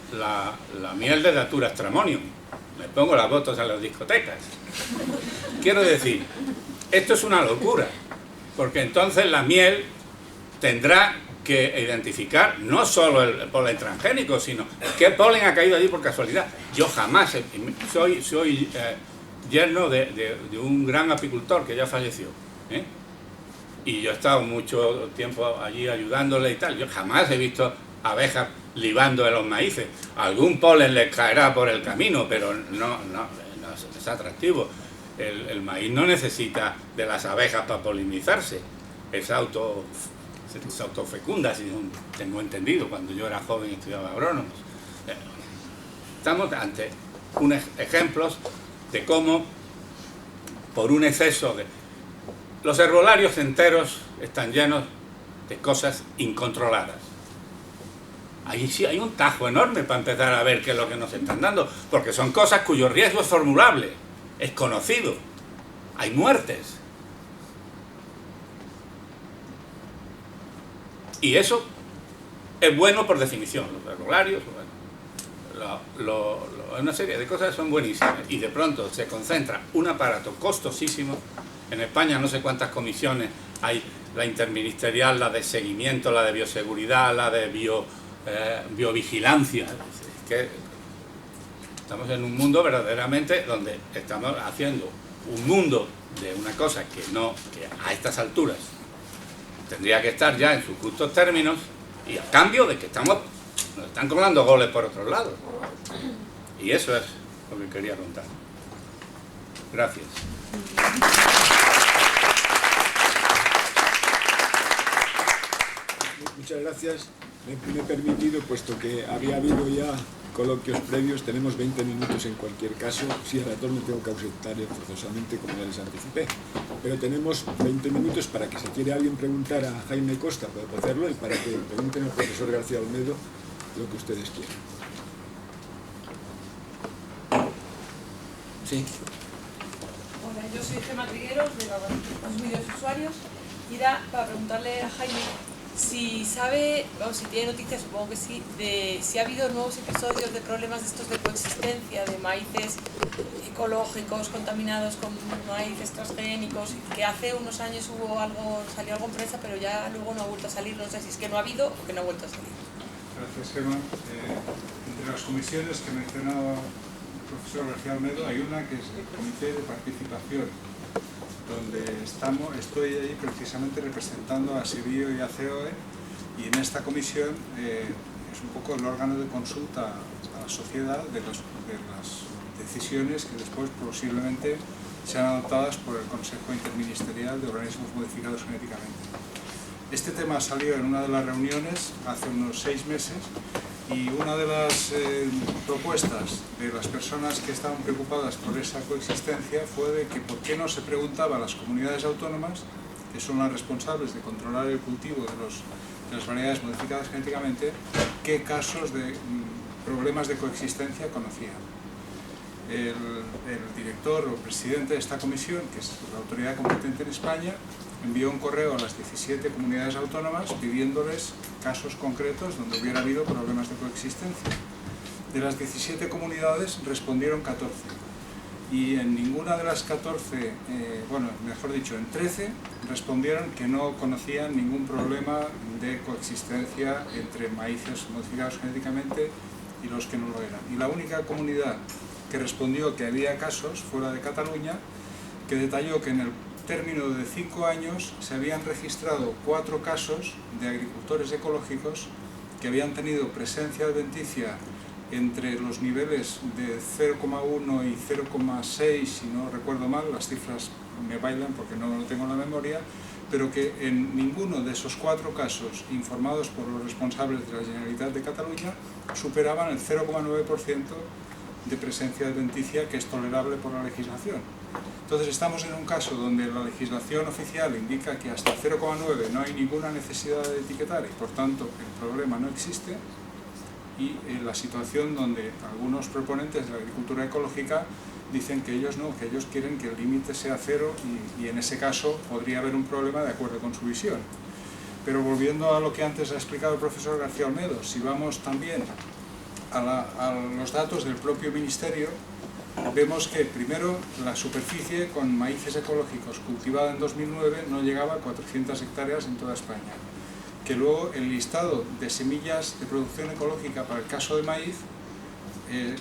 S4: miel de Datura Stramonium. Me pongo las botas en las discotecas. Quiero decir, esto es una locura, porque entonces la miel tendrá que identificar no solo el polen transgénico, sino qué polen ha caído allí por casualidad. Yo jamás, soy yerno de un gran apicultor que ya falleció, ¿eh? Y yo he estado mucho tiempo allí ayudándole y tal. Yo jamás he visto abejas libando en los maíces. Algún polen les caerá por el camino, pero no es atractivo. El maíz no necesita de las abejas para polinizarse. Se autofecunda, si tengo entendido, cuando yo era joven y estudiaba agrónomos. Estamos ante ejemplos de cómo, por un exceso de... Los herbolarios enteros están llenos de cosas incontroladas. Ahí sí hay un tajo enorme para empezar a ver qué es lo que nos están dando, porque son cosas cuyo riesgo es formulable, es conocido, hay muertes. Y eso es bueno por definición. Los herbolarios, una serie de cosas son buenísimas, y de pronto se concentra un aparato costosísimo. En España no sé cuántas comisiones hay, la interministerial, la de seguimiento, la de bioseguridad, la de biovigilancia. Es que estamos en un mundo verdaderamente donde estamos haciendo un mundo de una cosa que a estas alturas tendría que estar ya en sus justos términos, y a cambio de que nos están cobrando goles por otros lados. Y eso es lo que quería contar. Gracias.
S1: Muchas gracias. Me he permitido, puesto que había habido ya coloquios previos, tenemos 20 minutos en cualquier caso. Si al ratón me tengo que ausentar forzosamente, como ya les anticipé. Pero tenemos 20 minutos para que, si quiere alguien preguntar a Jaime Costa, puede hacerlo, y para que pregunten al profesor García Olmedo lo que ustedes quieran. Sí.
S5: Hola, yo soy Gemma Trigueros, de los vídeos usuarios, y era para preguntarle a Jaime si sabe, o si tiene noticias, supongo que sí, de si ha habido nuevos episodios de problemas de estos de coexistencia, de maíces ecológicos contaminados con maíces transgénicos, que hace unos años salió algo en prensa, pero ya luego no ha vuelto a salir. No sé si es que no ha habido o que no ha vuelto a salir.
S3: Gracias, Gemma. Entre las comisiones que mencionaba el profesor García Olmedo, hay una que es el Comité de Participación, donde estoy ahí precisamente representando a Sibio y a COE, y en esta comisión es un poco el órgano de consulta a la sociedad de las decisiones que después posiblemente sean adoptadas por el Consejo Interministerial de Organismos Modificados Genéticamente. Este tema salió en una de las reuniones hace unos 6 meses, y una de las propuestas de las personas que estaban preocupadas por esa coexistencia fue de que por qué no se preguntaba a las comunidades autónomas, que son las responsables de controlar el cultivo de las variedades modificadas genéticamente, qué casos de problemas de coexistencia conocían. El director o presidente de esta comisión, que es la autoridad competente en España, envió un correo a las 17 comunidades autónomas pidiéndoles casos concretos donde hubiera habido problemas de coexistencia. De las 17 comunidades respondieron 14 y en ninguna de las 14, bueno, mejor dicho, en 13 respondieron que no conocían ningún problema de coexistencia entre maíces modificados genéticamente y los que no lo eran. Y la única comunidad que respondió que había casos fue la de Cataluña, que detalló que en el término de 5 años se habían registrado 4 casos de agricultores ecológicos que habían tenido presencia adventicia entre los niveles de 0,1 y 0,6, si no recuerdo mal, las cifras me bailan porque no lo tengo en la memoria, pero que en ninguno de esos 4 casos informados por los responsables de la Generalitat de Cataluña superaban el 0,9% de presencia adventicia, que es tolerable por la legislación. Entonces estamos en un caso donde la legislación oficial indica que hasta 0,9 no hay ninguna necesidad de etiquetar y por tanto el problema no existe, y en la situación donde algunos proponentes de la agricultura ecológica dicen que ellos no, que ellos quieren que el límite sea 0 y en ese caso podría haber un problema de acuerdo con su visión. Pero volviendo a lo que antes ha explicado el profesor García Olmedo, si vamos también a los datos del propio Ministerio, vemos que primero la superficie con maíces ecológicos cultivada en 2009 no llegaba a 400 hectáreas en toda España, que luego el listado de semillas de producción ecológica para el caso de maíz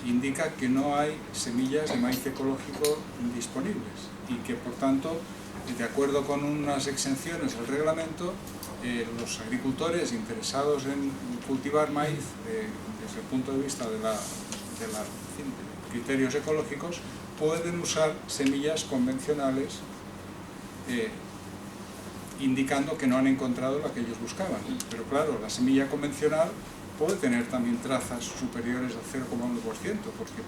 S3: indica que no hay semillas de maíz ecológico disponibles y que por tanto, de acuerdo con unas exenciones del reglamento, los agricultores interesados en cultivar maíz desde el punto de vista de criterios ecológicos pueden usar semillas convencionales indicando que no han encontrado la que ellos buscaban. Pero claro, la semilla convencional puede tener también trazas superiores al 0,1%, porque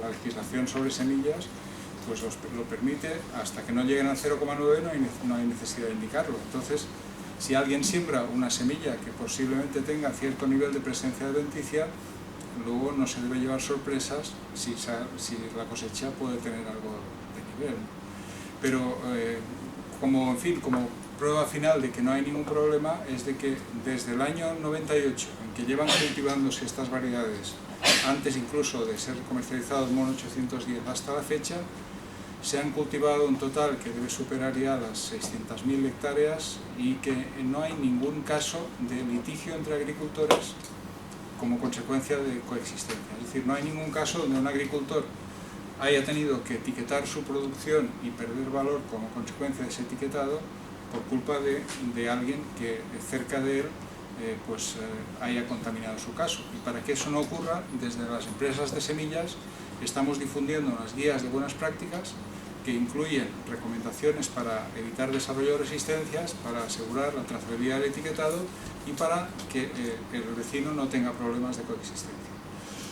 S3: la legislación sobre semillas pues lo permite, hasta que no lleguen al 0,9 no hay necesidad de indicarlo. Entonces, si alguien siembra una semilla que posiblemente tenga cierto nivel de presencia adventicia, luego no se debe llevar sorpresas si la cosecha puede tener algo de nivel. Pero como prueba final de que no hay ningún problema es de que desde el año 98, en que llevan cultivándose estas variedades, antes incluso de ser comercializados MON 810 hasta la fecha, se han cultivado un total que debe superar ya las 600.000 hectáreas y que no hay ningún caso de litigio entre agricultores como consecuencia de coexistencia. Es decir, no hay ningún caso donde un agricultor haya tenido que etiquetar su producción y perder valor como consecuencia de ese etiquetado por culpa de alguien que cerca de él haya contaminado su caso. Y para que eso no ocurra, desde las empresas de semillas estamos difundiendo unas guías de buenas prácticas que incluyen recomendaciones para evitar desarrollo de resistencias, para asegurar la trazabilidad del etiquetado y para que el vecino no tenga problemas de coexistencia.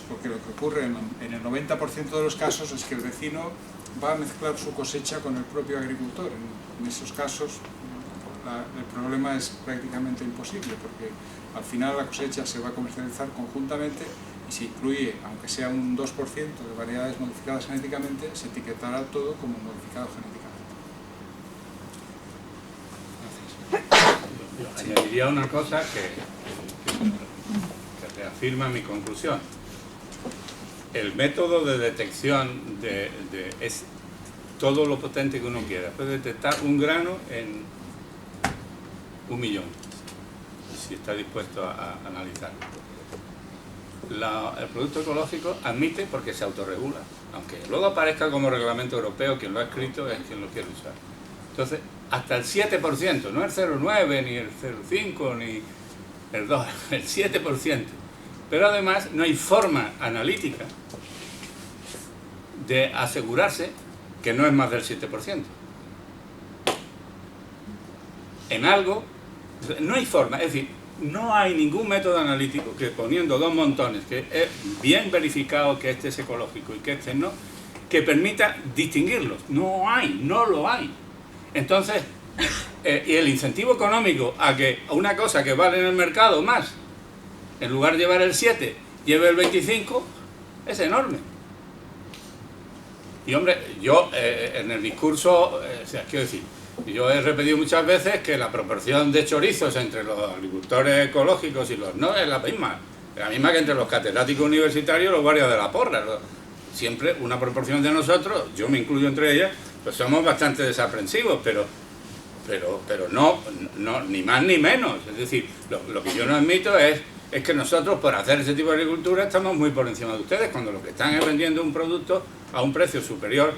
S3: Porque lo que ocurre en el 90% de los casos es que el vecino va a mezclar su cosecha con el propio agricultor. En esos casos el problema es prácticamente imposible, porque al final la cosecha se va a comercializar conjuntamente y se incluye, aunque sea un 2% de variedades modificadas genéticamente, se etiquetará todo como modificado genéticamente.
S4: Yo añadiría una cosa que reafirma mi conclusión. El método de detección es todo lo potente que uno quiera. Puede detectar un grano en 1.000.000, si está dispuesto a analizarlo. El producto ecológico admite porque se autorregula, aunque luego aparezca como reglamento europeo, quien lo ha escrito es quien lo quiere usar. Entonces, hasta el 7%, no el 0,9, ni el 0,5, ni el 2, el 7%. Pero además no hay forma analítica de asegurarse que no es más del 7%. En algo, no hay forma, es decir, no hay ningún método analítico que poniendo dos montones, que es bien verificado que este es ecológico y que este no, que permita distinguirlos. No hay, no lo hay. Entonces, y el incentivo económico a que una cosa que vale en el mercado más, en lugar de llevar el 7, lleve el 25%, es enorme. Y hombre, yo en el discurso, o sea, quiero decir, yo he repetido muchas veces que la proporción de chorizos entre los agricultores ecológicos y los no es la misma que entre los catedráticos universitarios y los guardias de la porra. Siempre una proporción de nosotros, yo me incluyo entre ellas, pues somos bastante desaprensivos, pero no, ni más ni menos. Es decir, lo que yo no admito es que nosotros, por hacer ese tipo de agricultura, estamos muy por encima de ustedes, cuando lo que están es vendiendo un producto a un precio superior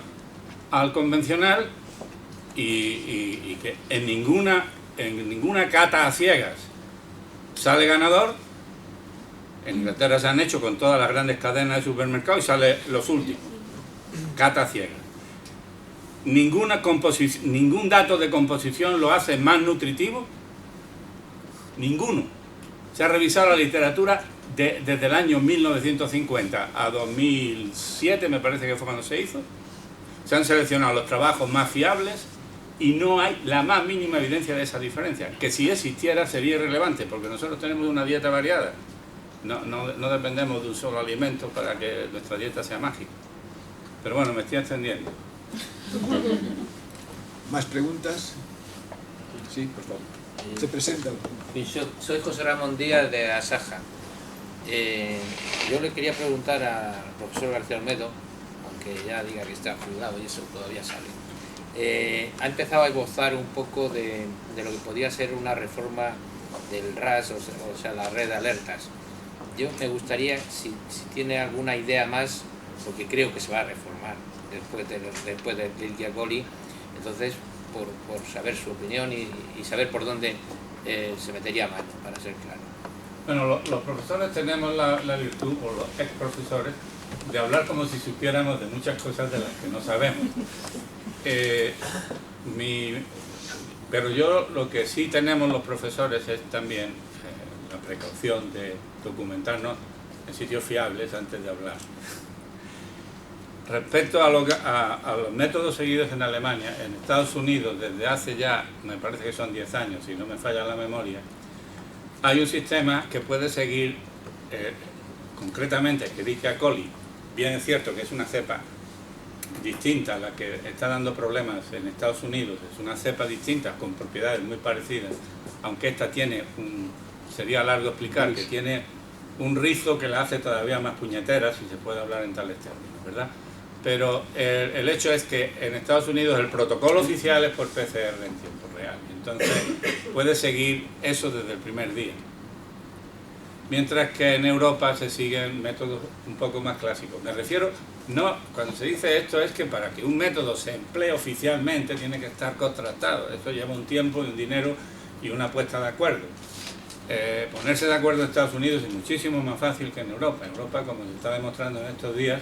S4: al convencional y que en ninguna cata a ciegas sale ganador. En Inglaterra se han hecho con todas las grandes cadenas de supermercados y sale los últimos. Cata ciega. Ningún dato de composición lo hace más nutritivo. Ninguno. Se ha revisado la literatura desde el año 1950 a 2007, me parece que fue cuando se hizo. Se han seleccionado los trabajos más fiables y no hay la más mínima evidencia de esa diferencia. Que si existiera sería irrelevante, porque nosotros tenemos una dieta variada. No dependemos de un solo alimento para que nuestra dieta sea mágica. Pero bueno, me estoy extendiendo.
S1: ¿Más preguntas? Sí, por favor. Se presenta.
S6: Soy José Ramón Díaz de Asaja. Yo le quería preguntar al profesor García Olmedo, aunque ya diga que está juzgado y eso todavía sale. Ha empezado a esbozar un poco de lo que podría ser una reforma del RAS, o sea, la red de alertas. Yo me gustaría, si tiene alguna idea más, porque creo que se va a reformar después del Escherichia coli, entonces por saber su opinión y saber por dónde se metería mano, para ser claro.
S4: Bueno, los profesores tenemos la virtud, o los ex profesores, de hablar como si supiéramos de muchas cosas de las que no sabemos. Pero yo lo que sí tenemos los profesores es también la precaución de documentarnos en sitios fiables antes de hablar. Respecto a los métodos seguidos en Alemania, en Estados Unidos, desde hace ya, me parece que son 10 años, si no me falla la memoria, hay un sistema que puede seguir concretamente Escherichia coli. Bien es cierto que es una cepa distinta a la que está dando problemas en Estados Unidos, es una cepa distinta con propiedades muy parecidas, aunque esta tiene sería largo explicar, que tiene un rizo que la hace todavía más puñetera, si se puede hablar en tales términos, ¿verdad? Pero el hecho es que en Estados Unidos el protocolo oficial es por PCR en tiempo real, entonces puede seguir eso desde el primer día. Mientras que en Europa se siguen métodos un poco más clásicos. Me refiero, cuando se dice esto es que para que un método se emplee oficialmente tiene que estar contrastado. Eso lleva un tiempo y un dinero y una puesta de acuerdo. Ponerse de acuerdo en Estados Unidos es muchísimo más fácil que en Europa. En Europa, como se está demostrando en estos días,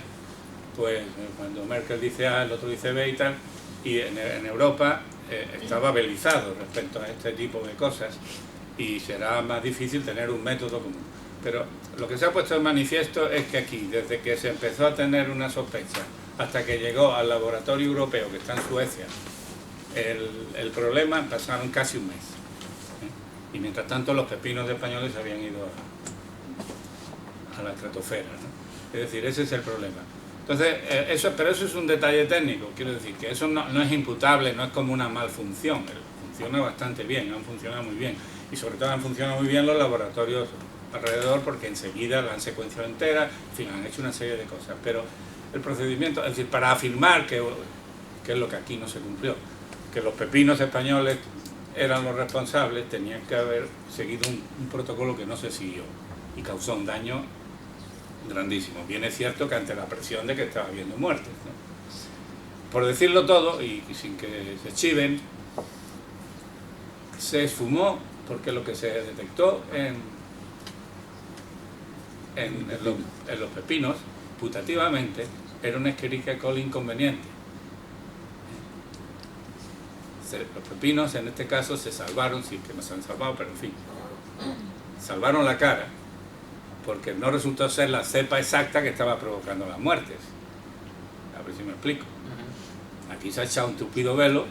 S4: pues cuando Merkel dice A, el otro dice B y tal, y en Europa está babelizado respecto a este tipo de cosas y será más difícil tener un método común. Pero lo que se ha puesto en manifiesto es que aquí, desde que se empezó a tener una sospecha hasta que llegó al laboratorio europeo que está en Suecia, el problema pasaron casi un mes. Y mientras tanto los pepinos españoles habían ido a la estratosfera, ¿no? Es decir, ese es el problema. Entonces, pero eso es un detalle técnico, quiero decir que eso no es imputable, no es como una malfunción, funciona bastante bien, han funcionado muy bien, y sobre todo han funcionado muy bien los laboratorios alrededor porque enseguida la han secuenciado entera, en fin, han hecho una serie de cosas, pero el procedimiento, es decir, para afirmar que es lo que aquí no se cumplió, que los pepinos españoles eran los responsables, tenían que haber seguido un protocolo que no se siguió y causó un daño grandísimo. Bien es cierto que ante la presión de que estaba habiendo muertes, ¿no? Por decirlo todo, y sin que se chiven, se esfumó porque lo que se detectó en los pepinos, putativamente, era un Escherichia coli inconveniente. Los pepinos en este caso se salvaron, sí que no se han salvado, pero en fin, salvaron la cara porque no resultó ser la cepa exacta que estaba provocando las muertes. A ver si me explico. Aquí se ha echado un tupido velo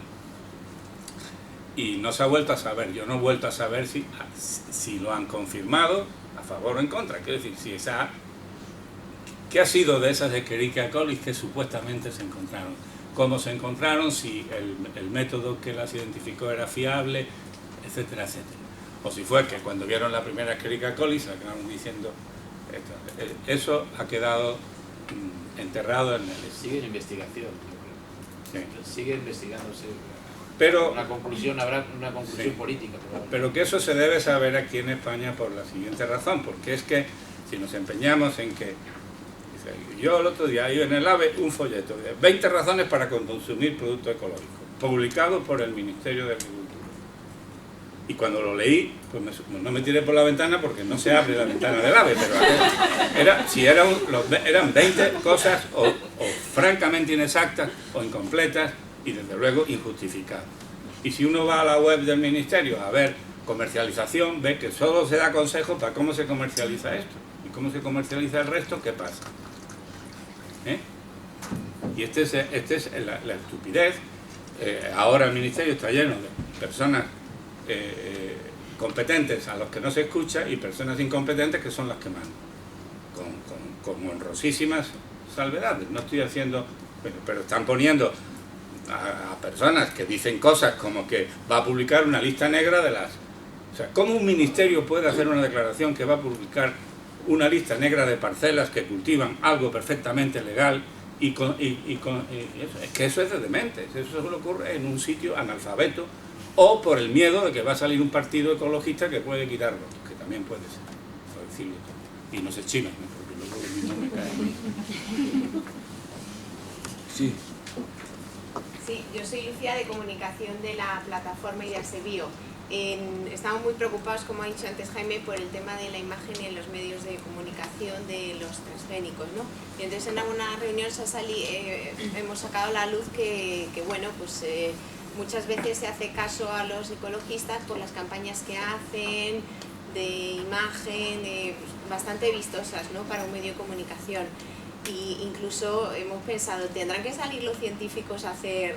S4: y no se ha vuelto a saber. Yo no he vuelto a saber si lo han confirmado a favor o en contra. Quiero decir, si esa ¿Qué ha sido de esas Escherichia coli que supuestamente se encontraron? ¿Cómo se encontraron? Si el método que las identificó era fiable, etcétera, etcétera. O si fue que cuando vieron la primera Escherichia coli se acabaron diciendo esto. Eso ha quedado enterrado en el...
S6: Sigue en investigación, yo creo. Sí. Sigue investigándose.
S4: Pero,
S6: una conclusión, habrá una conclusión política.
S4: Pero que eso se debe saber aquí en España por la siguiente razón, porque es que si nos empeñamos en que... Yo el otro día, en el AVE, un folleto de 20 razones para consumir productos ecológicos, publicado por el Ministerio de Agricultura. Y cuando lo leí, pues no me tiré por la ventana porque no se abre la ventana del AVE, pero eran 20 cosas o francamente inexactas o incompletas y desde luego injustificadas. Y si uno va a la web del Ministerio a ver comercialización, ve que solo se da consejo para cómo se comercializa esto. Y cómo se comercializa el resto, ¿qué pasa? Y esta es la estupidez. Ahora el Ministerio está lleno de personas competentes a los que no se escucha y personas incompetentes que son las que mandan, con honrosísimas salvedades. No estoy haciendo... pero están poniendo a personas que dicen cosas como que va a publicar una lista negra de las... O sea, ¿cómo un ministerio puede hacer una declaración que va a publicar una lista negra de parcelas que cultivan algo perfectamente legal y eso? Es que eso es de dementes. Eso solo ocurre en un sitio analfabeto o por el miedo de que va a salir un partido ecologista que puede quitarlo, que también puede ser, por decirlo todo. Y no se chivan, ¿no? Porque luego lo mismo me cae.
S1: Sí.
S7: Sí, yo soy Lucía de Comunicación de la plataforma Ideasebio. Estamos muy preocupados, como ha dicho antes Jaime, por el tema de la imagen en los medios de comunicación de los transgénicos, ¿no? Y entonces en alguna reunión hemos sacado a la luz que bueno, pues muchas veces se hace caso a los ecologistas por las campañas que hacen de imagen, bastante vistosas, ¿no?, para un medio de comunicación. Y incluso hemos pensado, ¿tendrán que salir los científicos a hacer